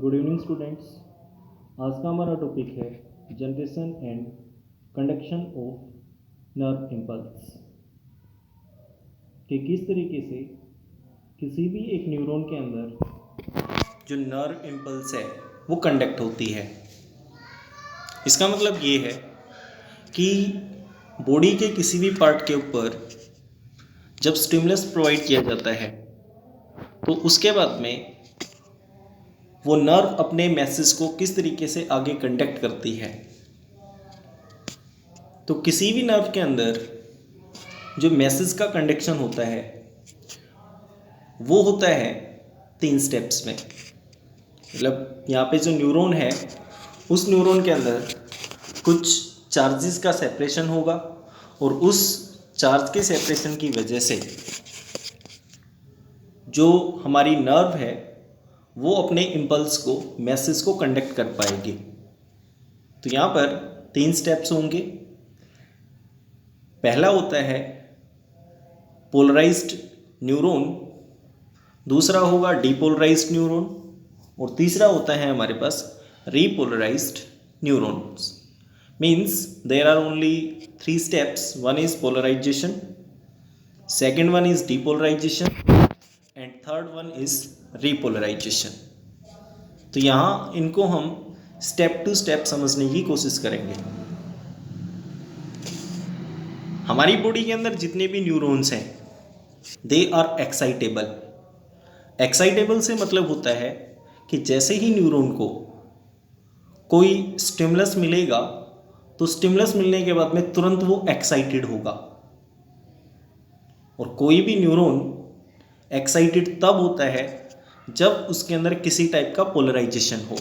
Good evening students. आज का हमारा टॉपिक है generation and conduction of nerve impulse कि किस तरीके से किसी भी एक न्यूरॉन के अंदर जो नर्व इम्पल्स है वो कंडक्ट होती है। इसका मतलब ये है कि बॉडी के किसी भी पार्ट के ऊपर जब स्टिमुलस प्रोवाइड किया जाता है तो उसके बाद में वो नर्व अपने मैसेज को किस तरीके से आगे कंडक्ट करती है। तो किसी भी नर्व के अंदर जो मैसेज का कंडक्शन होता है वो होता है 3 स्टेप्स में। मतलब यहाँ पे जो न्यूरॉन है उस न्यूरॉन के अंदर कुछ चार्जेस का सेपरेशन होगा और उस चार्ज के सेपरेशन की वजह से जो हमारी नर्व है वो अपने इम्पल्स को मैसेज को कंडक्ट कर पाएगी। तो यहाँ पर 3 स्टेप्स होंगे। पहला होता है पोलराइज्ड न्यूरॉन, दूसरा होगा डीपोलराइज्ड न्यूरॉन और तीसरा होता है हमारे पास repolarised neurons. Means there are only 3 steps. One is polarisation, second one is depolarisation and third one is repolarisation. तो यहाँ इनको हम स्टेप टू स्टेप समझने की कोशिश करेंगे। हमारी बॉडी के अंदर जितने भी न्यूरॉन्स हैं दे आर एक्साइटेबल। एक्साइटेबल से मतलब होता है कि जैसे ही न्यूरॉन को कोई स्टिमुलस मिलेगा तो स्टिमुलस मिलने के बाद में तुरंत वो एक्साइटेड होगा। और कोई भी न्यूरॉन एक्साइटेड तब होता है जब उसके अंदर किसी टाइप का पोलराइजेशन हो।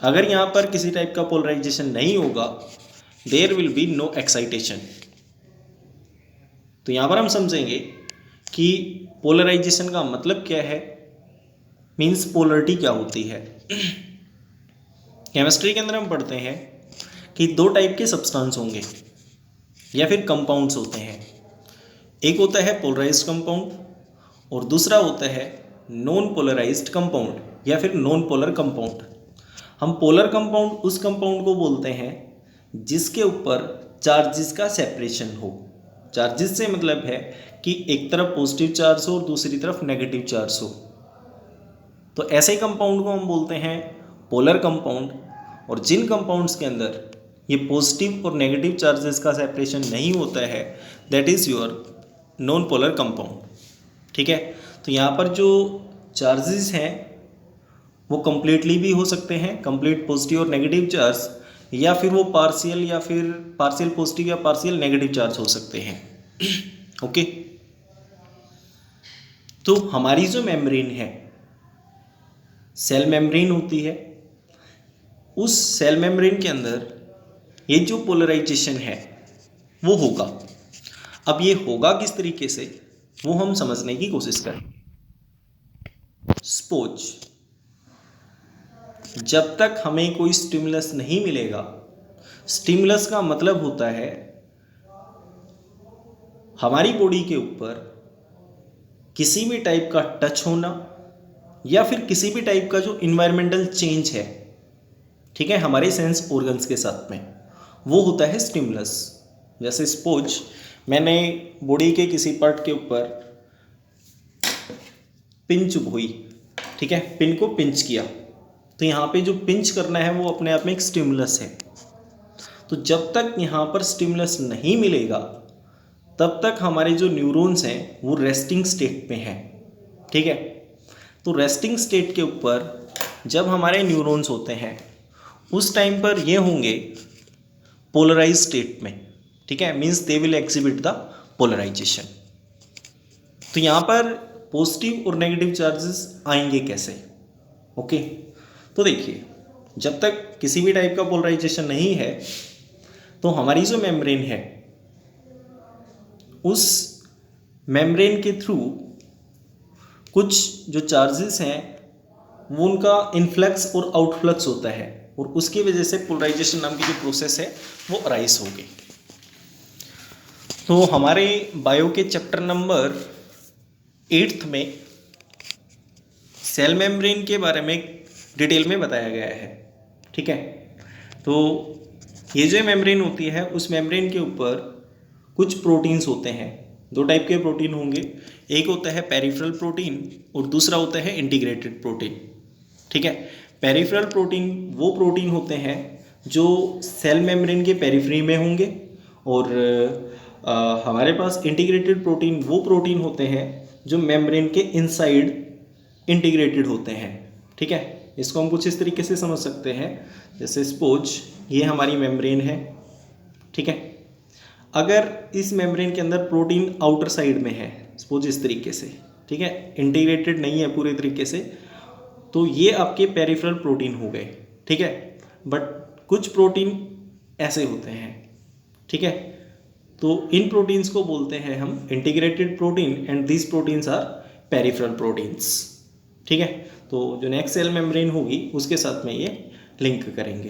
अगर यहाँ पर किसी टाइप का पोलराइजेशन नहीं होगा there will be no excitation. तो यहाँ पर हम समझेंगे कि पोलराइजेशन का मतलब क्या है, मीन्स पोलरिटी क्या होती है। केमिस्ट्री के अंदर हम पढ़ते हैं कि 2 टाइप के सब्सटेंस होंगे या फिर कंपाउंड्स होते हैं। एक होता है पोलराइज्ड कंपाउंड और दूसरा होता है नॉन पोलराइज्ड कंपाउंड या फिर नॉन पोलर कंपाउंड। हम पोलर कंपाउंड उस कंपाउंड को बोलते हैं जिसके ऊपर चार्जेस का सेपरेशन हो। चार्जेस से मतलब है कि एक तरफ पॉजिटिव चार्ज हो और दूसरी तरफ नेगेटिव चार्ज हो। तो ऐसे कंपाउंड को हम बोलते हैं पोलर कंपाउंड। और जिन कंपाउंड्स के अंदर ये पॉजिटिव और नेगेटिव चार्जेस का सेपरेशन नहीं होता है that is your non polar compound. ठीक है। तो यहाँ पर जो चार्जेस हैं वो कंप्लीटली भी हो सकते हैं, कंप्लीट पॉजिटिव और नेगेटिव चार्ज, या फिर वो पार्शियल या फिर पार्शियल पॉजिटिव या पार्शियल नेगेटिव चार्ज हो सकते हैं। ओके। तो हमारी जो मेम्ब्रेन है सेल मेम्ब्रेन होती है, उस सेल मेम्ब्रेन के अंदर ये जो पोलराइजेशन है वो होगा। अब ये होगा किस तरीके से वो हम समझने की कोशिश करें। सपोज जब तक हमें कोई स्टिमुलस नहीं मिलेगा, स्टिमुलस का मतलब होता है हमारी बॉडी के ऊपर किसी भी टाइप का टच होना या फिर किसी भी टाइप का जो इन्वायरमेंटल चेंज है, ठीक है, हमारे सेंस ऑर्गन्स के साथ में, वो होता है स्टिमुलस। जैसे सपोज मैंने बॉडी के किसी पार्ट के ऊपर पिन चुभोई, ठीक है, पिन को पिंच किया, तो यहाँ पे जो पिंच करना है वो अपने आप में एक स्टिमुलस है। तो जब तक यहाँ पर स्टिमुलस नहीं मिलेगा तब तक हमारे जो न्यूरॉन्स हैं वो रेस्टिंग स्टेट में हैं। ठीक है। तो रेस्टिंग स्टेट के ऊपर जब हमारे न्यूरॉन्स होते हैं उस टाइम पर ये होंगे पोलराइज स्टेट में। ठीक है। Means they will exhibit the polarization. तो यहाँ पर पॉजिटिव और नेगेटिव चार्जेस आएंगे कैसे। ओके। तो देखिए जब तक किसी भी टाइप का पोलराइजेशन नहीं है तो हमारी जो मेम्ब्रेन है उस मेम्ब्रेन के थ्रू कुछ जो चार्जेस हैं वो उनका इनफ्लक्स और आउटफ्लक्स होता है और उसकी वजह से पोलराइजेशन नाम की जो प्रोसेस है वो अराइज होगी। तो हमारे बायो के चैप्टर नंबर 8 में सेल मेम्ब्रेन के बारे में डिटेल में बताया गया है। ठीक है, तो ये जो मेम्ब्रेन होती है उस मेम्ब्रेन के ऊपर कुछ प्रोटीन्स होते हैं। दो टाइप के प्रोटीन होंगे, एक होता है पेरिफेरल प्रोटीन और दूसरा होता है इंटीग्रेटेड प्रोटीन। ठीक है, पेरिफेरल प्रोटीन वो प्रोटीन होते हैं जो सेल मेम्ब्रेन के पेरिफेरी में होंगे और हमारे पास इंटीग्रेटेड प्रोटीन वो प्रोटीन होते हैं जो मेम्ब्रेन के इनसाइड इंटीग्रेटेड होते हैं। ठीक है, इसको हम कुछ इस तरीके से समझ सकते हैं, जैसे सपोज ये हमारी मेम्ब्रेन है। ठीक है, अगर इस मेम्ब्रेन के अंदर प्रोटीन आउटर साइड में है, सपोज इस तरीके से, ठीक है, इंटीग्रेटेड नहीं है पूरे तरीके से, तो ये आपके पेरिफेरल प्रोटीन हो गए। ठीक है, बट कुछ प्रोटीन ऐसे होते हैं। ठीक है, तो इन प्रोटीन्स को बोलते हैं हम integrated protein and these proteins are peripheral proteins. ठीक है, तो जो नेक्स्ट सेल मेम्ब्रेन होगी उसके साथ में ये लिंक करेंगे।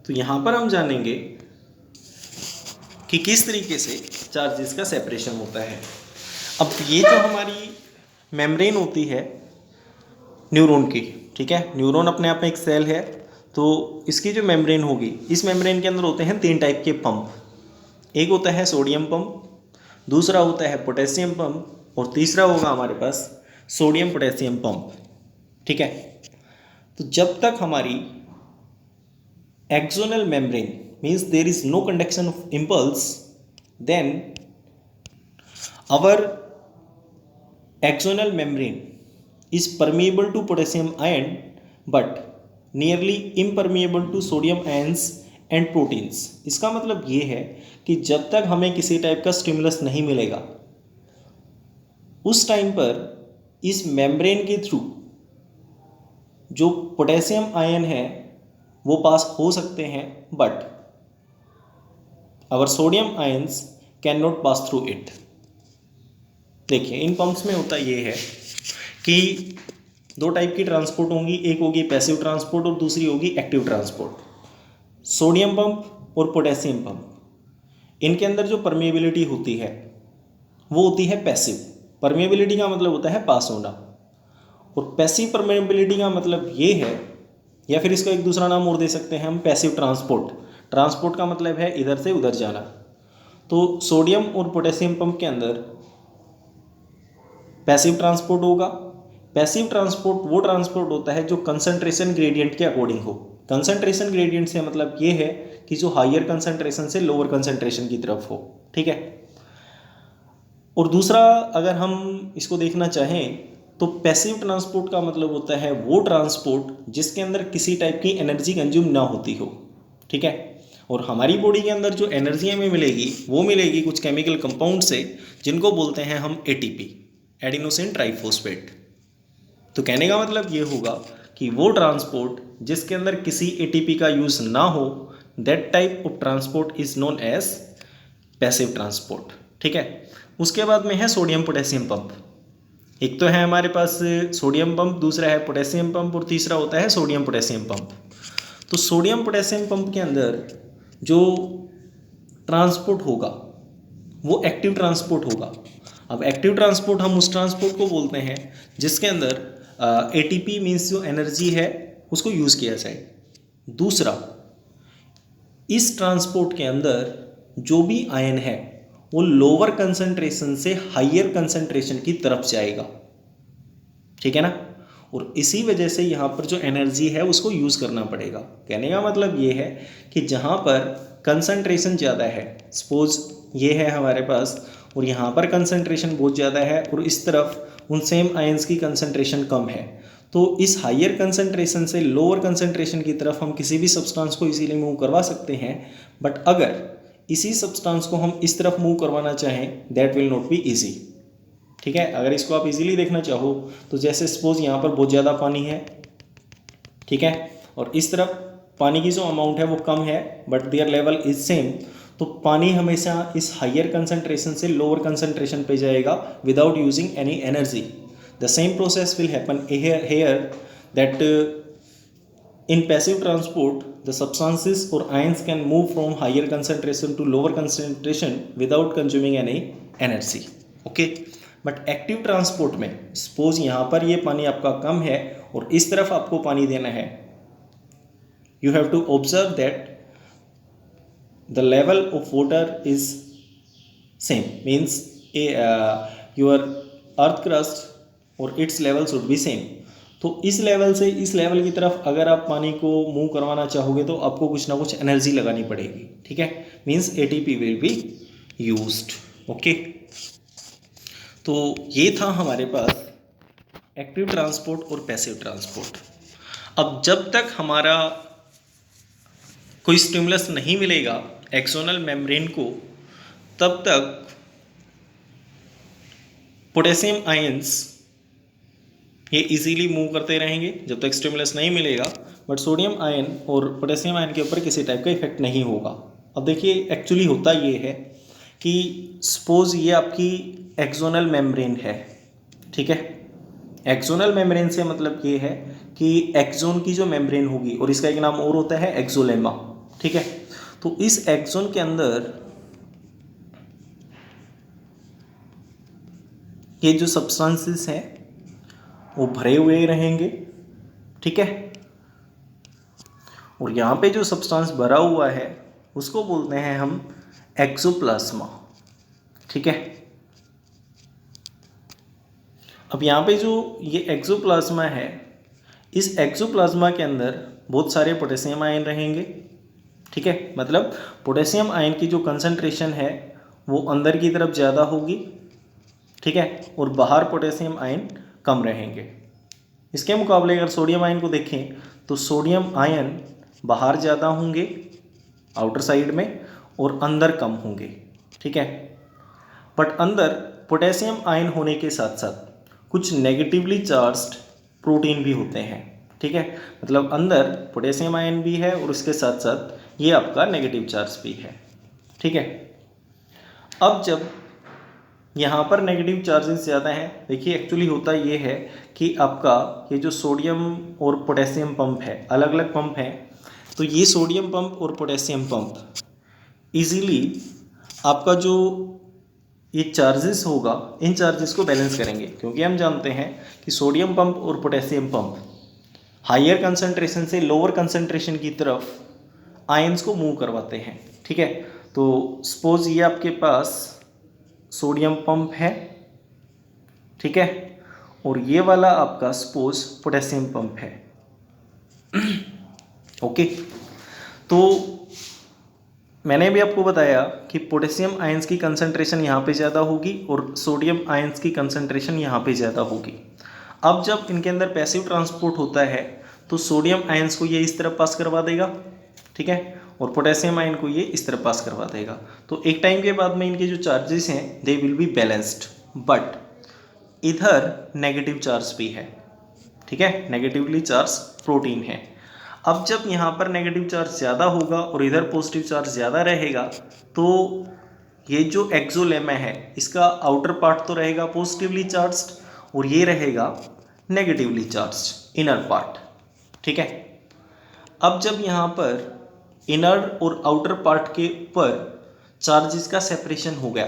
तो यहाँ पर हम जानेंगे कि किस तरीके से चार्जेस का सेपरेशन होता है। अब ये जो हमारी मेम्ब्रेन होती है न्यूरॉन की, ठीक है, न्यूरॉन अपने आप में एक सेल है, तो इसकी जो मेम्ब्रेन होगी, इस मेम्ब्रेन के अंदर होते हैं 3 टाइप के पंप। एक होता है सोडियम पंप, दूसरा होता है पोटेशियम पंप और तीसरा होगा हमारे पास सोडियम पोटेशियम पंप। ठीक है, तो जब तक हमारी axonal membrane means there is no conduction of impulse, then our axonal membrane is permeable to potassium ion but nearly impermeable to sodium ions and proteins। इसका मतलब ये है कि जब तक हमें किसी टाइप का स्टिमुलस नहीं मिलेगा उस टाइम पर इस मेम्ब्रेन के थ्रू जो पोटेशियम आयन है वो पास हो सकते हैं, but our sodium ions can not pass through it. देखिए, इन पंप्स में होता ये है कि 2 टाइप की ट्रांसपोर्ट होंगी, एक होगी पैसिव ट्रांसपोर्ट और दूसरी होगी एक्टिव ट्रांसपोर्ट। सोडियम पंप और पोटेशियम पंप, इनके अंदर जो परमेबिलिटी होती है वो होती है पैसिव। परमेबिलिटी का मतलब होता है पास होना, और पैसिव परमेबिलिटी का मतलब ये है, या फिर इसका एक दूसरा नाम और दे सकते हैं हम, पैसिव ट्रांसपोर्ट। ट्रांसपोर्ट का मतलब है इधर से उधर जाना। तो सोडियम और पोटेशियम पंप के अंदर पैसिव ट्रांसपोर्ट होगा। पैसिव ट्रांसपोर्ट वो ट्रांसपोर्ट होता है जो कंसंट्रेशन ग्रेडियंट के अकॉर्डिंग हो। कंसंट्रेशन ग्रेडियंट से मतलब ये है कि जो हायर कंसंट्रेशन से लोअर कंसंट्रेशन की तरफ हो। ठीक है, और दूसरा अगर हम इसको देखना चाहें तो पैसिव ट्रांसपोर्ट का मतलब होता है वो ट्रांसपोर्ट जिसके अंदर किसी टाइप की एनर्जी कंज्यूम ना होती हो। ठीक है, और हमारी बॉडी के अंदर जो एनर्जी हमें मिलेगी वो मिलेगी कुछ केमिकल कंपाउंड से, जिनको बोलते हैं हम एटीपी, एडिनोसिन ट्राइफॉस्फेट। तो कहने का मतलब ये होगा कि वो ट्रांसपोर्ट जिसके अंदर किसी एटीपी का यूज़ ना हो, that type of transport is known as passive transport. ठीक है, उसके बाद में है सोडियम पोटेशियम पंप। एक तो है हमारे पास सोडियम पंप, दूसरा है पोटेशियम पंप और तीसरा होता है सोडियम पोटेशियम पंप। तो सोडियम पोटेशियम पंप के अंदर जो ट्रांसपोर्ट होगा वो एक्टिव ट्रांसपोर्ट होगा। अब एक्टिव ट्रांसपोर्ट हम उस ट्रांसपोर्ट को बोलते हैं जिसके अंदर एटीपी मीन्स जो एनर्जी है उसको यूज़ किया जाए। दूसरा, इस ट्रांसपोर्ट के अंदर जो भी आयन है वो लोअर कंसंट्रेशन से हायर कंसंट्रेशन की तरफ जाएगा। ठीक है ना, और इसी वजह से यहाँ पर जो एनर्जी है उसको यूज़ करना पड़ेगा। कहने का मतलब ये है कि जहाँ पर कंसंट्रेशन ज़्यादा है, सपोज ये है हमारे पास और यहाँ पर कंसंट्रेशन बहुत ज़्यादा है और इस तरफ उन सेम आयंस की कंसंट्रेशन कम है, तो इस हायर कंसंट्रेशन से लोअर कंसंट्रेशन की तरफ हम किसी भी सब्सटेंस को इजीली मूव करवा सकते हैं। बट अगर इसी सब्सटेंस को हम इस तरफ मूव करवाना चाहें, that will not be easy. ठीक है, अगर इसको आप इजीली देखना चाहो तो जैसे सपोज यहाँ पर बहुत ज़्यादा पानी है, ठीक है, और इस तरफ पानी की जो अमाउंट है वो कम है but their level is same, तो पानी हमेशा इस हायर कंसंट्रेशन से लोअर कंसंट्रेशन पे जाएगा without using any energy. The same process will happen here that in passive transport the substances or ions can move from higher concentration to lower concentration without consuming any energy. Okay, but active transport में suppose यहाँ पर ये पानी आपका कम है और इस तरफ आपको पानी देना है, you have to observe that the level of water is same, means your earth crust और its level should be same. तो इस लेवल से इस लेवल की तरफ अगर आप पानी को मूव करवाना चाहोगे तो आपको कुछ ना कुछ एनर्जी लगानी पड़ेगी, ठीक है, means ATP will be used. Okay, तो ये था हमारे पास एक्टिव ट्रांसपोर्ट और पैसिव ट्रांसपोर्ट। अब जब तक हमारा कोई स्टिमुलस नहीं मिलेगा एक्सोनल मेम्ब्रेन को, तब तक पोटेशियम आयंस ये इजीली मूव करते रहेंगे जब तक स्टिमुलस नहीं मिलेगा, बट सोडियम आयन और पोटेशियम आयन के ऊपर किसी टाइप का इफेक्ट नहीं होगा। अब देखिए एक्चुअली होता ये है कि सपोज ये आपकी एक्सोनल मेम्ब्रेन है, ठीक है, एक्सोनल मेम्ब्रेन से मतलब ये है कि एक्सोन की जो मेम्ब्रेन होगी, और इसका एक नाम और होता है एक्सोलेमा, ठीक है, तो इस एक्सोन के अंदर ये जो सब्सटेंसेस हैं वो भरे हुए रहेंगे, ठीक है, और यहाँ पे जो सब्सटेंस भरा हुआ है उसको बोलते हैं हम एक्सोप्लाज्मा, ठीक है। अब यहाँ पे जो ये एक्सोप्लाज्मा है, इस एक्सोप्लाज्मा के अंदर बहुत सारे पोटेशियम आयन रहेंगे, ठीक है, मतलब पोटेशियम आयन की जो कंसंट्रेशन है वो अंदर की तरफ ज़्यादा होगी, ठीक है, और बाहर पोटेशियम आयन कम रहेंगे। इसके मुकाबले अगर सोडियम आयन को देखें तो सोडियम आयन बाहर ज़्यादा होंगे आउटर साइड में और अंदर कम होंगे, ठीक है, बट अंदर पोटेशियम आयन होने के साथ साथ कुछ नेगेटिवली चार्ज्ड प्रोटीन भी होते हैं, ठीक है, मतलब अंदर पोटेशियम आयन भी है और उसके साथ साथ ये आपका नेगेटिव चार्ज भी है, ठीक है। अब जब यहाँ पर नेगेटिव चार्जेस ज़्यादा हैं, देखिए एक्चुअली होता ये है कि आपका ये जो सोडियम और पोटेशियम पंप है, अलग अलग पंप हैं, तो ये सोडियम पंप और पोटेशियम पंप इजीली आपका जो ये चार्जेस होगा इन चार्जेस को बैलेंस करेंगे, क्योंकि हम जानते हैं कि सोडियम पंप और पोटेशियम पंप हायर कंसंट्रेशन से लोअर कंसंट्रेशन की तरफ आयंस को मूव करवाते हैं, ठीक है। तो सपोज ये आपके पास सोडियम पंप है, ठीक है, और ये वाला आपका सपोज पोटेशियम पंप है, ओके। तो मैंने भी आपको बताया कि पोटेशियम आयंस की कंसंट्रेशन यहाँ पे ज़्यादा होगी और सोडियम आयंस की कंसंट्रेशन यहाँ पे ज़्यादा होगी। अब जब इनके अंदर पैसिव ट्रांसपोर्ट होता है तो सोडियम आयंस को ये इस तरफ पास करवा देगा, ठीक है, और पोटेशियम आयन को ये इस तरफ पास करवा देगा। तो एक टाइम के बाद में इनके जो चार्जेस हैं they will be balanced, but इधर नेगेटिव चार्ज भी है, ठीक है, नेगेटिवली चार्ज प्रोटीन है। अब जब यहाँ पर नेगेटिव चार्ज ज़्यादा होगा और इधर पॉजिटिव चार्ज ज़्यादा रहेगा, तो ये जो एक्सोलेमा है इसका आउटर पार्ट तो रहेगा पॉजिटिवली चार्ज्ड और ये रहेगा नेगेटिवली चार्ज्ड इनर पार्ट, ठीक है। अब जब यहाँ पर इनर और आउटर पार्ट के ऊपर चार्जेस का सेपरेशन हो गया,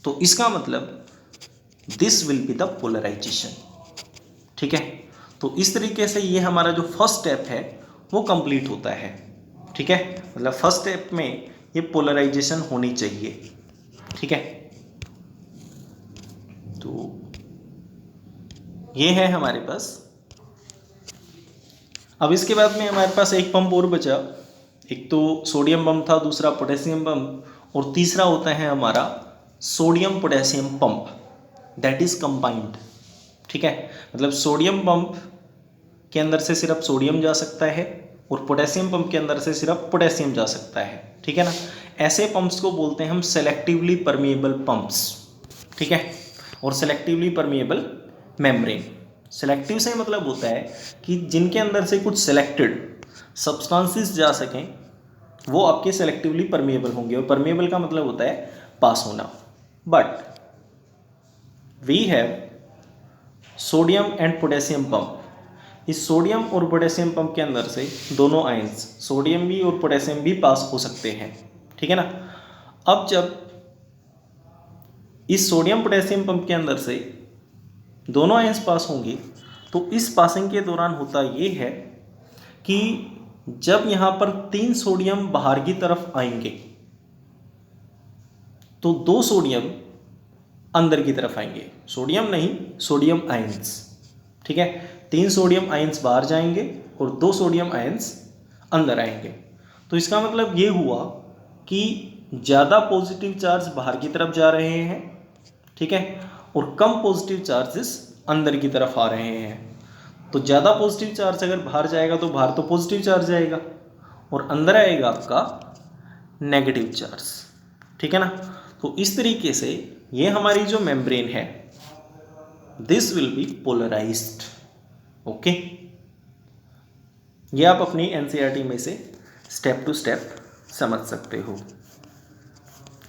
तो इसका मतलब this will be the polarization, ठीक है। तो इस तरीके से ये हमारा जो फर्स्ट स्टेप है वो कंप्लीट होता है, ठीक है, मतलब फर्स्ट स्टेप में ये पोलराइजेशन होनी चाहिए, ठीक है। तो ये है हमारे पास। अब इसके बाद में हमारे पास एक पंप और बचा, एक तो सोडियम पंप था, दूसरा पोटेशियम पंप, और तीसरा होता है हमारा sodium potassium pump, that is combined, ठीक है, मतलब सोडियम पंप के अंदर से सिर्फ सोडियम जा सकता है और पोटेशियम पंप के अंदर से सिर्फ पोटेशियम जा सकता है, ठीक है ना। ऐसे पंप्स को बोलते हैं हम सेलेक्टिवली परमिएबल पंप्स, ठीक है, और सेलेक्टिवली परमिएबल मेम्ब्रेन। सेलेक्टिव से मतलब होता है कि जिनके अंदर से कुछ सेलेक्टेड सब्सटेंसेस जा सकें वो आपके सेलेक्टिवली परमिएबल होंगे, और परमिएबल का मतलब होता है पास होना। But we have sodium and potassium pump. इस सोडियम और पोटेशियम पंप के अंदर से दोनों आयंस सोडियम भी और पोटेशियम भी पास हो सकते हैं, ठीक है ना। अब जब इस सोडियम पोटेशियम पंप के अंदर से दोनों आयंस पास होंगे, तो इस पासिंग के दौरान होता ये है कि जब यहाँ पर 3 सोडियम बाहर की तरफ आएंगे तो 2 सोडियम अंदर की तरफ आएंगे, सोडियम नहीं सोडियम आयंस, ठीक है। 3 सोडियम आयंस बाहर जाएंगे और 2 सोडियम आयंस अंदर आएंगे। तो इसका मतलब ये हुआ कि ज़्यादा पॉजिटिव चार्ज बाहर की तरफ जा रहे हैं, ठीक है, और कम पॉजिटिव चार्जेस अंदर की तरफ आ रहे हैं। तो ज़्यादा पॉजिटिव चार्ज अगर बाहर जाएगा तो बाहर तो पॉजिटिव चार्ज आएगा और अंदर आएगा आपका नेगेटिव चार्ज, ठीक है ना। तो इस तरीके से ये हमारी जो मेम्ब्रेन है this will be polarized, okay. ये आप अपनी एनसीईआरटी में से स्टेप टू स्टेप समझ सकते हो,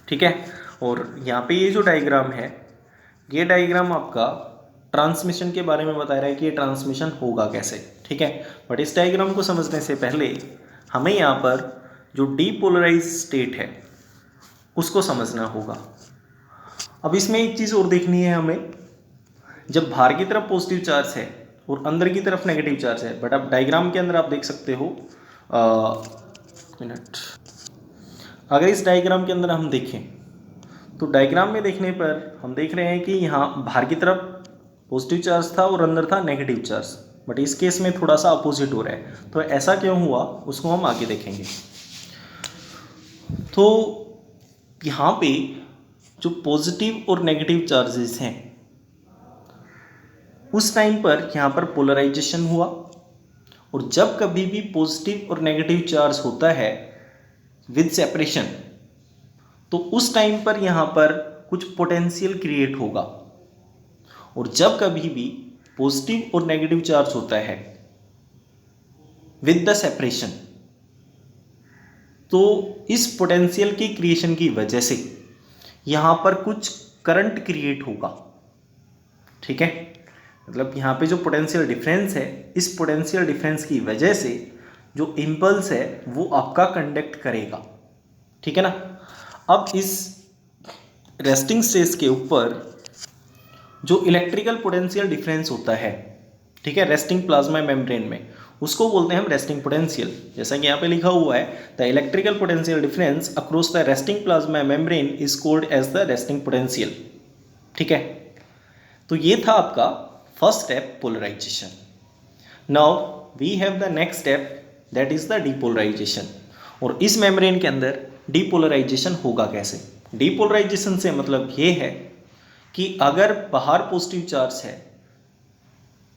ठीक है। और यहाँ पे ये जो डायग्राम है, ये डायग्राम आपका ट्रांसमिशन के बारे में बता रहा है कि ये ट्रांसमिशन होगा कैसे, ठीक है। बट इस डायग्राम को समझने से पहले हमें यहाँ पर जो डीपोलराइज स्टेट है उसको समझना होगा। अब इसमें एक चीज़ और देखनी है हमें, जब बाहर की तरफ पॉजिटिव चार्ज है और अंदर की तरफ नेगेटिव चार्ज है, बट अब डायग्राम के अंदर आप देख सकते हो, मिनट, अगर इस डायग्राम के अंदर हम देखें तो डायग्राम में देखने पर हम देख रहे हैं कि यहाँ बाहर की तरफ पॉजिटिव चार्ज था और अंदर था नेगेटिव चार्ज, बट इस केस में थोड़ा सा अपोजिट हो रहा है। तो ऐसा क्यों हुआ उसको हम आगे देखेंगे। तो यहाँ पे जो पॉजिटिव और नेगेटिव चार्जेस हैं उस टाइम पर यहाँ पर पोलराइजेशन हुआ, और जब कभी भी पॉजिटिव और नेगेटिव चार्ज होता है विद सेपरेशन तो उस टाइम पर यहाँ पर कुछ पोटेंशियल क्रिएट होगा, और जब कभी भी पॉजिटिव और नेगेटिव चार्ज होता है विद द सेपरेशन तो इस पोटेंशियल की क्रिएशन की वजह से यहाँ पर कुछ करंट क्रिएट होगा, ठीक है। मतलब यहाँ पे जो पोटेंशियल डिफरेंस है, इस पोटेंशियल डिफरेंस की वजह से जो इम्पल्स है वो आपका कंडक्ट करेगा, ठीक है ना। अब इस रेस्टिंग स्टेज के ऊपर जो इलेक्ट्रिकल पोटेंशियल डिफरेंस होता है, ठीक है, रेस्टिंग प्लाज्मा मेम्ब्रेन में, उसको बोलते हैं हम रेस्टिंग पोटेंशियल। जैसा कि यहाँ पे लिखा हुआ है, the electrical potential difference across the resting plasma membrane is called as the resting potential, ठीक है। तो ये था आपका first step polarization. Now we have the next step that is the depolarization. और इस मेम्ब्रेन के अंदर डीपोलराइजेशन होगा कैसे। डीपोलराइजेशन से मतलब ये है कि अगर बाहर पॉजिटिव चार्ज है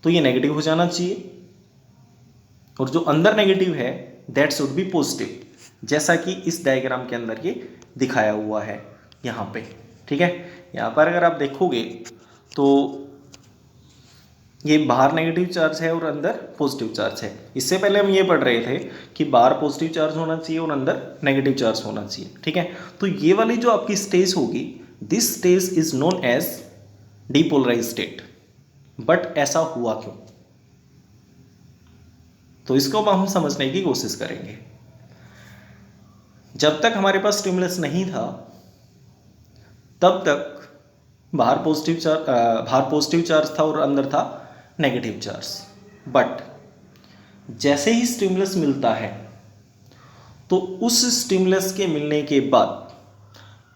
तो ये नेगेटिव हो जाना चाहिए, और जो अंदर नेगेटिव है दैट शुड बी पॉजिटिव, जैसा कि इस डायग्राम के अंदर ये दिखाया हुआ है यहाँ पे, ठीक है। यहाँ पर अगर आप देखोगे तो ये बाहर नेगेटिव चार्ज है और अंदर पॉजिटिव चार्ज है। इससे पहले हम ये पढ़ रहे थे कि बाहर पॉजिटिव चार्ज होना चाहिए और अंदर नेगेटिव चार्ज होना चाहिए, ठीक है। तो ये वाली जो आपकी स्टेज होगी, this stage is known as depolarize state. But ऐसा हुआ क्यों, तो इसको हम समझने की कोशिश करेंगे। जब तक हमारे पास स्टिमुलस नहीं था तब तक बाहर पॉजिटिव चार्ज था और अंदर था नेगेटिव चार्ज। बट जैसे ही स्टिमुलस मिलता है तो उस स्टिमुलस के मिलने के बाद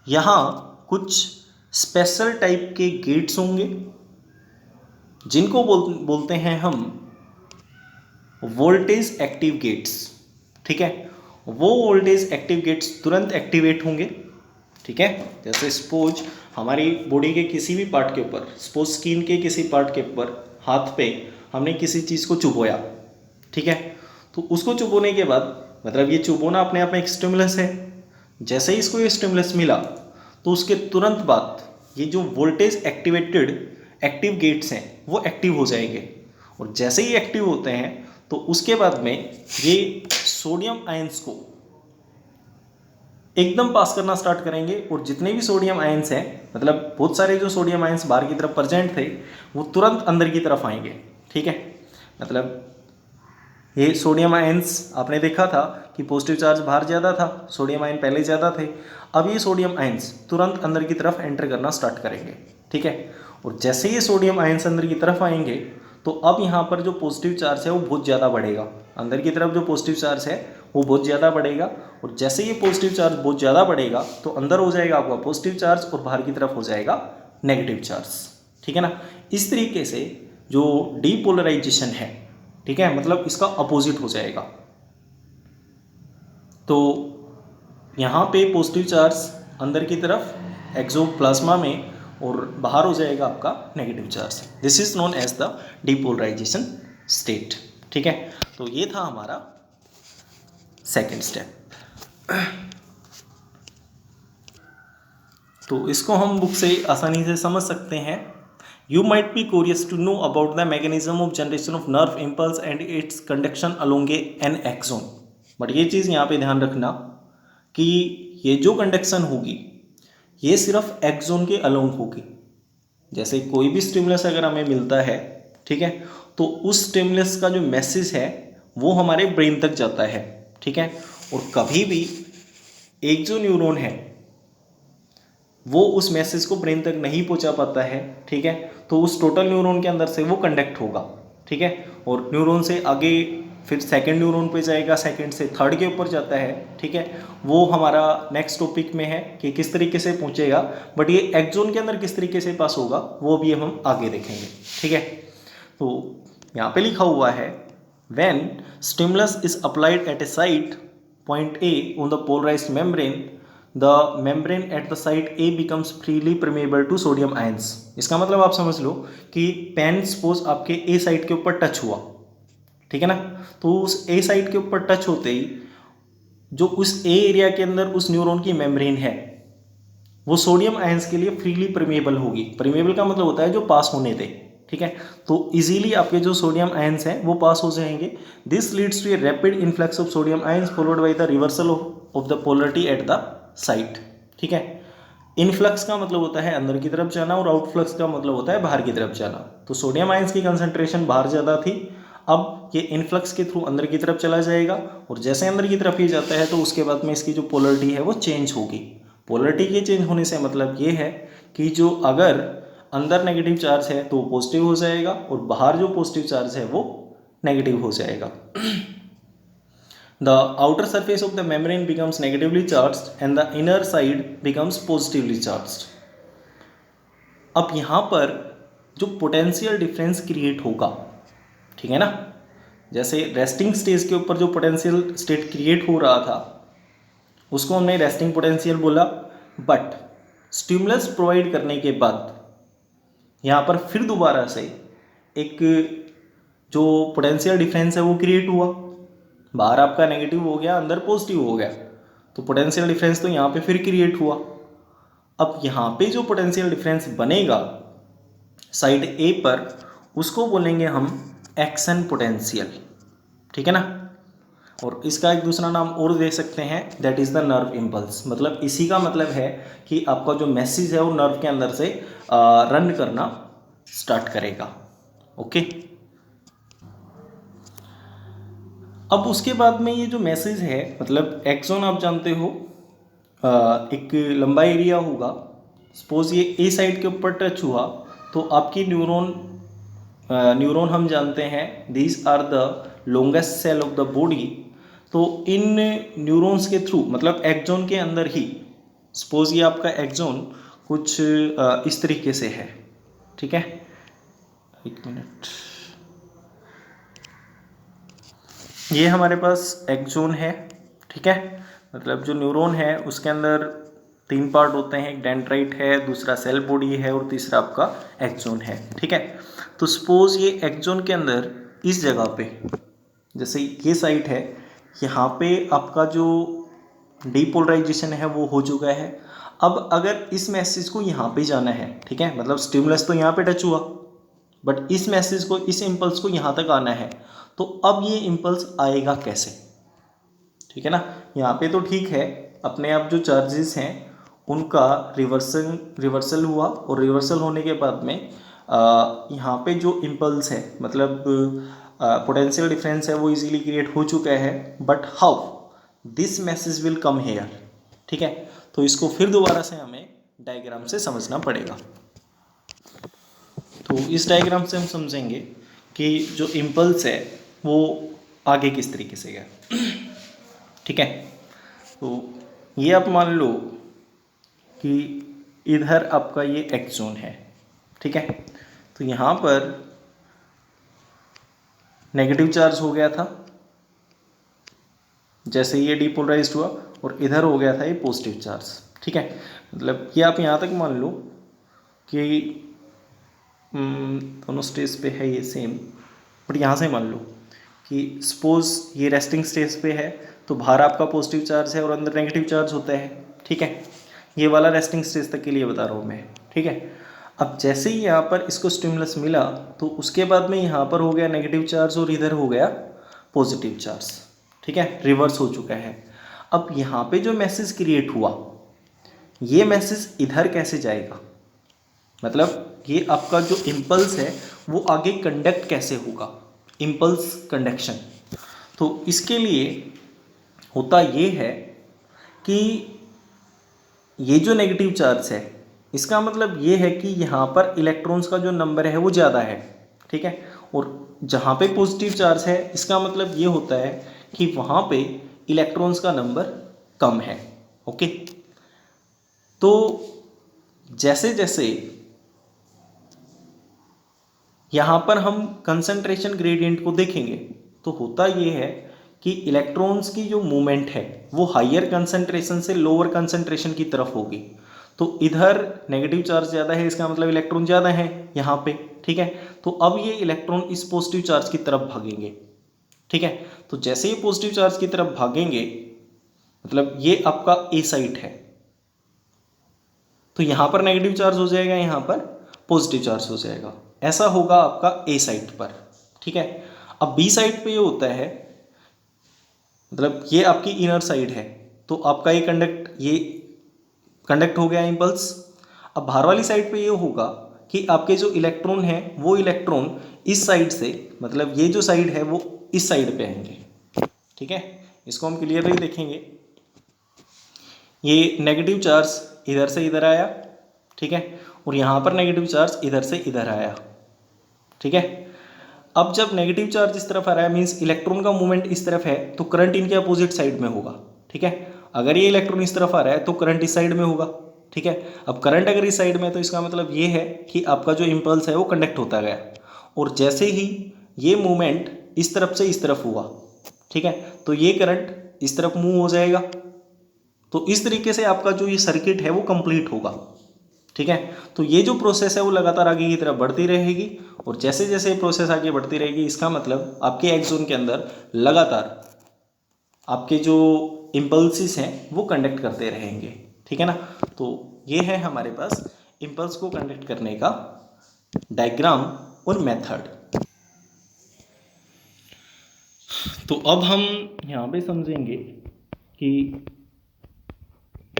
यहाँ कुछ स्पेशल टाइप के गेट्स होंगे जिनको बोलते हैं हम वोल्टेज एक्टिव गेट्स, ठीक है। वो वोल्टेज एक्टिव गेट्स तुरंत एक्टिवेट होंगे, ठीक है। जैसे सपोज हमारी बॉडी के किसी भी पार्ट के ऊपर, सपोज स्किन के किसी पार्ट के ऊपर हाथ पे हमने किसी चीज़ को चुभोया, ठीक है। तो उसको चुभोने के बाद मतलब ये चुभोना अपने आप में एक स्टिमुलस है। जैसे ही इसको ये स्टिमुलस मिला तो उसके तुरंत बाद ये जो वोल्टेज एक्टिवेटेड एक्टिव गेट्स हैं वो एक्टिव हो जाएंगे, और जैसे ही एक्टिव होते हैं तो उसके बाद में ये सोडियम आयंस को एकदम पास करना स्टार्ट करेंगे, और जितने भी सोडियम आयंस हैं, मतलब बहुत सारे जो सोडियम आयंस बाहर की तरफ प्रेजेंट थे वो तुरंत अंदर की तरफ आएंगे, ठीक है। मतलब ये सोडियम आयंस आपने देखा था कि पॉजिटिव चार्ज बाहर ज़्यादा था, सोडियम आयन पहले ज़्यादा थे। अब ये सोडियम आयंस तुरंत अंदर की तरफ एंटर करना स्टार्ट करेंगे, ठीक है। और जैसे ये सोडियम आयंस अंदर की तरफ आएंगे तो अब यहाँ पर जो पॉजिटिव चार्ज है वो बहुत ज़्यादा बढ़ेगा, अंदर की तरफ जो पॉजिटिव चार्ज है वो बहुत ज़्यादा बढ़ेगा। और जैसे ये पॉजिटिव चार्ज बहुत ज़्यादा बढ़ेगा तो अंदर हो जाएगा आपका पॉजिटिव चार्ज और बाहर की तरफ हो जाएगा नेगेटिव चार्ज, ठीक है ना। इस तरीके से जो डीपोलराइजेशन है, ठीक है, मतलब इसका अपोजिट हो जाएगा। तो यहाँ पे पॉजिटिव चार्ज अंदर की तरफ एक्सोप्लाज्मा में और बाहर हो जाएगा आपका negative charge. This is known as the depolarization state, ठीक है। तो ये था हमारा सेकेंड स्टेप। तो इसको हम बुक से आसानी से समझ सकते हैं। You might be curious to know about the mechanism of generation of nerve impulse and its conduction along an axon. But ये चीज़ यहाँ पे ध्यान रखना कि ये जो कंडक्शन होगी ये सिर्फ एक्सोन के अलोंग होगी। जैसे कोई भी स्टिमुलस अगर हमें मिलता है, ठीक है, तो उस स्टिमुलस का जो मैसेज है वो हमारे ब्रेन तक जाता है, ठीक है। और कभी भी एक जो न्यूरॉन है वो उस मैसेज को ब्रेन तक नहीं पहुंचा पाता है, ठीक है, तो उस टोटल न्यूरॉन के अंदर से वो कंडक्ट होगा, ठीक है। और न्यूरॉन से आगे फिर सेकंड न्यूरॉन पे जाएगा, सेकंड से थर्ड के ऊपर जाता है, ठीक है। वो हमारा नेक्स्ट टॉपिक में है कि किस तरीके से पहुंचेगा, बट ये एक्सोन के अंदर किस तरीके से पास होगा वो भी हम आगे देखेंगे, ठीक है। तो यहाँ पे लिखा हुआ है when stimulus is applied at a site point A on the polarized membrane the membrane at the site A becomes freely permeable to sodium ions। इसका मतलब आप समझ लो कि पेन सपोज आपके A साइट के ऊपर टच हुआ, ठीक है ना, तो उस A साइट के ऊपर टच होते ही जो उस A एरिया के अंदर उस न्यूरॉन की मेम्ब्रेन है वो सोडियम आयंस के लिए फ्रीली परमेबल होगी। परमेबल का मतलब होता है जो पास होने दे, ठीक है। तो इजीली आपके जो सोडियम आयंस हैं वो पास हो जाएंगे। This leads to a rapid influx of sodium ions followed by the reversal of the polarity at the site, ठीक है। इनफ्लक्स का मतलब होता है अंदर की तरफ जाना और आउटफ्लक्स का मतलब होता है बाहर की तरफ जाना। तो सोडियम आयंस की कंसंट्रेशन बाहर ज़्यादा थी, अब ये इनफ्लक्स के थ्रू अंदर की तरफ चला जाएगा और जैसे अंदर की तरफ ये जाता है तो उसके बाद में इसकी जो पोलरिटी है वो चेंज होगी। पोलरिटी के चेंज होने से मतलब ये है कि जो अगर अंदर नेगेटिव चार्ज है तो पॉजिटिव हो जाएगा और बाहर जो पॉजिटिव चार्ज है वो नेगेटिव हो जाएगा। The outer surface of the membrane becomes negatively charged and the inner side becomes positively charged। अब यहाँ पर जो पोटेंशियल डिफरेंस क्रिएट होगा, ठीक है ना, जैसे रेस्टिंग स्टेज के ऊपर जो पोटेंशियल स्टेट क्रिएट हो रहा था उसको हमने रेस्टिंग पोटेंशियल बोला, बट स्टिमुलस प्रोवाइड करने के बाद यहाँ पर फिर दोबारा से एक जो पोटेंशियल डिफरेंस है वो क्रिएट हुआ। बाहर आपका नेगेटिव हो गया, अंदर पॉजिटिव हो गया, तो पोटेंशियल डिफरेंस तो यहाँ पे फिर क्रिएट हुआ। अब यहाँ पे जो पोटेंशियल डिफरेंस बनेगा साइड ए पर उसको बोलेंगे हम एक्शन पोटेंशियल, ठीक है ना। और इसका एक दूसरा नाम और दे सकते हैं, that is the nerve impulse. मतलब इसी का मतलब है कि आपका जो मैसेज है वो नर्व के अंदर से रन करना स्टार्ट करेगा, ओके। अब उसके बाद में ये जो मैसेज है, मतलब एक्सोन आप जानते हो एक लंबा एरिया होगा। सपोज ये ए साइड के ऊपर टच हुआ तो आपकी न्यूरॉन हम जानते हैं these are the longest cell of the body. तो इन न्यूरॉन्स के थ्रू, मतलब एक्सोन के अंदर ही, सपोज ये आपका एक्सोन कुछ इस तरीके से है, ठीक है, एक मिनट, ये हमारे पास एक्सोन है, ठीक है। मतलब जो न्यूरॉन है उसके अंदर 3 पार्ट होते हैं, एक डेंड्राइट है, दूसरा सेल बॉडी है और तीसरा आपका एक्सोन है, ठीक है। तो सपोज ये एक्सोन के अंदर इस जगह पे, जैसे ये साइट है, यहाँ पे आपका जो डीपोलराइजेशन है वो हो चुका है। अब अगर इस मैसेज को यहाँ पे जाना है, ठीक है, मतलब स्टिमुलस तो यहाँ पे टच हुआ, बट इस मैसेज को, इस इम्पल्स को यहाँ तक आना है, तो अब ये इम्पल्स आएगा कैसे, ठीक है ना। यहाँ पे तो ठीक है, अपने आप जो चार्जेस हैं उनका रिवर्सल हुआ और रिवर्सल होने के बाद में यहाँ पे जो इम्पल्स है मतलब पोटेंशियल डिफरेंस है वो इजीली क्रिएट हो चुका है, but how this message will come here, ठीक है। तो इसको फिर दोबारा से हमें डायग्राम से समझना पड़ेगा। तो इस डायग्राम से हम समझेंगे कि जो इम्पल्स है वो आगे किस तरीके से गया, ठीक है। तो ये आप मान लो कि इधर आपका ये एक्सोन है, ठीक है। तो यहाँ पर नेगेटिव चार्ज हो गया था जैसे ये डीपोलराइज्ड हुआ, और इधर हो गया था ये पॉजिटिव चार्ज, ठीक है। मतलब ये आप यहाँ तक मान लो कि दोनों स्टेज पे है ये सेम, बट यहाँ से मान लो कि सपोज ये रेस्टिंग स्टेज पे है तो बाहर आपका पॉजिटिव चार्ज है और अंदर नेगेटिव चार्ज होता है, ठीक है। ये वाला रेस्टिंग स्टेज तक के लिए बता रहा हूँ मैं, ठीक है। अब जैसे ही यहाँ पर इसको स्टिमुलस मिला तो उसके बाद में यहाँ पर हो गया नेगेटिव चार्ज और इधर हो गया पॉजिटिव चार्ज, ठीक है, रिवर्स हो चुका है। अब यहाँ पे जो मैसेज क्रिएट हुआ ये मैसेज इधर कैसे जाएगा, मतलब ये आपका जो इम्पल्स है वो आगे कंडक्ट कैसे होगा, इम्पल्स कंडक्शन। तो इसके लिए होता ये है कि ये जो नेगेटिव चार्ज है इसका मतलब ये है कि यहाँ पर इलेक्ट्रॉन्स का जो नंबर है वो ज़्यादा है, ठीक है। और जहाँ पे पॉजिटिव चार्ज है इसका मतलब ये होता है कि वहाँ पे इलेक्ट्रॉन्स का नंबर कम है, ओके। तो जैसे जैसे यहाँ पर हम कंसंट्रेशन ग्रेडियंट को देखेंगे तो होता ये है कि इलेक्ट्रॉन्स की जो मूवमेंट है वो हायर कंसंट्रेशन से लोअर कंसंट्रेशन की तरफ होगी। तो इधर नेगेटिव चार्ज ज़्यादा है इसका मतलब इलेक्ट्रॉन ज़्यादा है यहाँ पे, ठीक है। तो अब ये इलेक्ट्रॉन इस पॉजिटिव चार्ज की तरफ भागेंगे, ठीक है। तो जैसे ये पॉजिटिव चार्ज की तरफ भागेंगे मतलब ये आपका ए साइड है, तो यहाँ पर नेगेटिव चार्ज हो जाएगा, यहाँ पर पॉजिटिव चार्ज हो जाएगा, ऐसा होगा आपका ए साइड पर, ठीक है। अब बी साइड पे ये होता है मतलब ये आपकी इनर साइड है तो आपका ये कंडक्ट हो गया इम्पल्स। अब बाहर वाली साइड पे ये होगा कि आपके जो इलेक्ट्रॉन हैं वो इलेक्ट्रॉन इस साइड से मतलब ये जो साइड है वो इस साइड पे आएंगे, ठीक है। इसको हम क्लियरली देखेंगे, ये नेगेटिव चार्ज इधर से इधर आया, ठीक है, और यहाँ पर नेगेटिव चार्ज इधर से इधर आया, ठीक है। अब जब नेगेटिव चार्ज इस तरफ आ रहा है मीन्स इलेक्ट्रॉन का मूवमेंट इस तरफ है तो करंट इनके अपोजिट साइड में होगा, ठीक है। अगर ये इलेक्ट्रॉन इस तरफ आ रहा है तो करंट इस साइड में होगा, ठीक है। अब करंट अगर इस साइड में है तो इसका मतलब ये है कि आपका जो इम्पल्स है वो कंडक्ट होता गया, और जैसे ही ये मूवमेंट इस तरफ से इस तरफ हुआ, ठीक है, तो ये करंट इस तरफ मूव हो जाएगा। तो इस तरीके से आपका जो ये सर्किट है वो कंप्लीट होगा, ठीक है। तो ये जो प्रोसेस है वो लगातार आगे की तरफ बढ़ती रहेगी, और जैसे जैसे प्रोसेस आगे बढ़ती रहेगी इसका मतलब आपके एक्सोन के अंदर लगातार आपके जो इम्पल्सिस हैं वो कंडक्ट करते रहेंगे, ठीक है ना। तो ये है हमारे पास इम्पल्स को कंडक्ट करने का डायग्राम और मेथड। तो अब हम यहाँ पे समझेंगे कि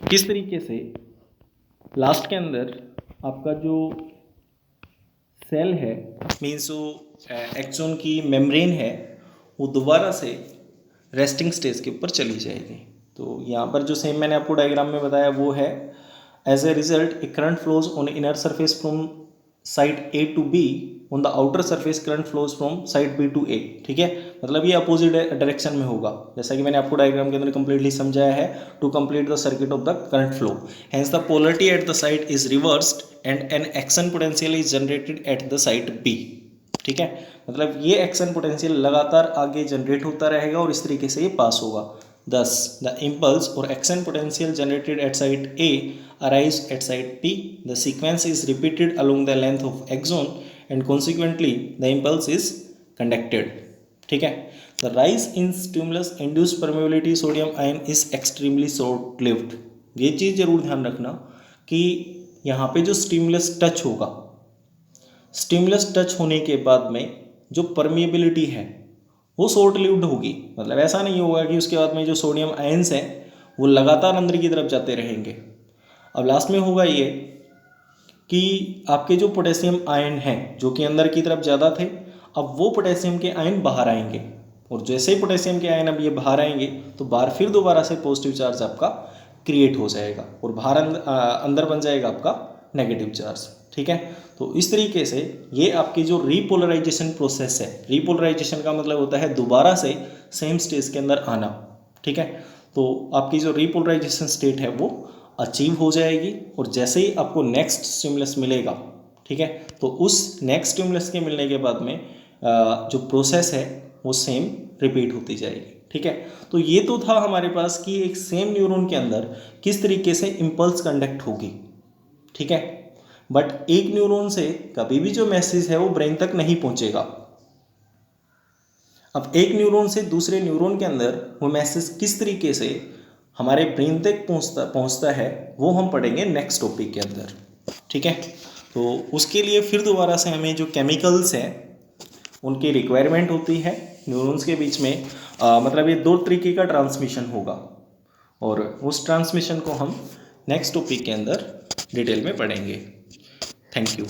किस तरीके से लास्ट के अंदर आपका जो सेल है मीन्स जो एक्सोन की मेम्ब्रेन है वो दोबारा से रेस्टिंग स्टेज के ऊपर चली जाएगी। तो यहाँ पर जो सेम मैंने आपको डायग्राम में बताया वो है as a result a current flows on inner surface from side A to B, on the outer surface current flows from side B to A, ठीक है। मतलब ये अपोजिट डायरेक्शन में होगा जैसा कि मैंने आपको डायग्राम के अंदर कंप्लीटली समझाया है to complete the circuit of the current flow. Hence the polarity at the side is reversed and an action potential is generated at the side B, ठीक है। मतलब ये एक्शन पोटेंशियल लगातार आगे जनरेट होता रहेगा और इस तरीके से ये पास होगा। Thus, the impulse or action potential generated at site A arrives at site B. The sequence is repeated along the length of axon and consequently the impulse is conducted. ठीक है। The rise in stimulus induced permeability sodium ion is extremely short lived. ये चीज़ जरूर ध्यान रखना कि यहाँ पे जो स्टिमुलस टच होगा, स्टिमुलस टच होने के बाद में जो परमिएबिलिटी है वो शॉर्ट लिव्ड होगी। मतलब ऐसा नहीं होगा कि उसके बाद में जो सोडियम आयंस हैं वो लगातार अंदर की तरफ जाते रहेंगे। अब लास्ट में होगा ये कि आपके जो पोटेशियम आयन हैं जो कि अंदर की तरफ ज़्यादा थे, अब वो पोटेशियम के आयन बाहर आएंगे, और जैसे ही पोटेशियम के आयन अब ये बाहर आएंगे तो बाहर फिर दोबारा से पॉजिटिव चार्ज आपका क्रिएट हो जाएगा और बाहर अंदर बन जाएगा आपका नेगेटिव चार्ज। ठीक है, तो इस तरीके से ये आपकी जो रीपोलराइजेशन प्रोसेस है, रीपोलराइजेशन का मतलब होता है दोबारा से सेम स्टेज के अंदर आना। ठीक है, तो आपकी जो रीपोलराइजेशन स्टेट है वो अचीव हो जाएगी, और जैसे ही आपको नेक्स्ट स्टिमुलस मिलेगा, ठीक है, तो उस नेक्स्ट स्टिमुलस के मिलने के बाद में जो प्रोसेस है वो सेम रिपीट होती जाएगी। ठीक है, तो ये तो था हमारे पास कि एक सेम न्यूरॉन के अंदर किस तरीके से इम्पल्स कंडक्ट होगी। ठीक है, बट एक न्यूरॉन से कभी भी जो मैसेज है वो ब्रेन तक नहीं पहुंचेगा। अब एक न्यूरॉन से दूसरे न्यूरॉन के अंदर वो मैसेज किस तरीके से हमारे ब्रेन तक पहुंचता है वो हम पढ़ेंगे नेक्स्ट टॉपिक के अंदर। ठीक है, तो उसके लिए फिर दोबारा से हमें जो केमिकल्स हैं उनकी रिक्वायरमेंट होती है न्यूरॉन्स के बीच में। मतलब ये दो तरीके का ट्रांसमिशन होगा, और उस ट्रांसमिशन को हम नेक्स्ट टॉपिक के अंदर डिटेल में पढ़ेंगे। Thank you.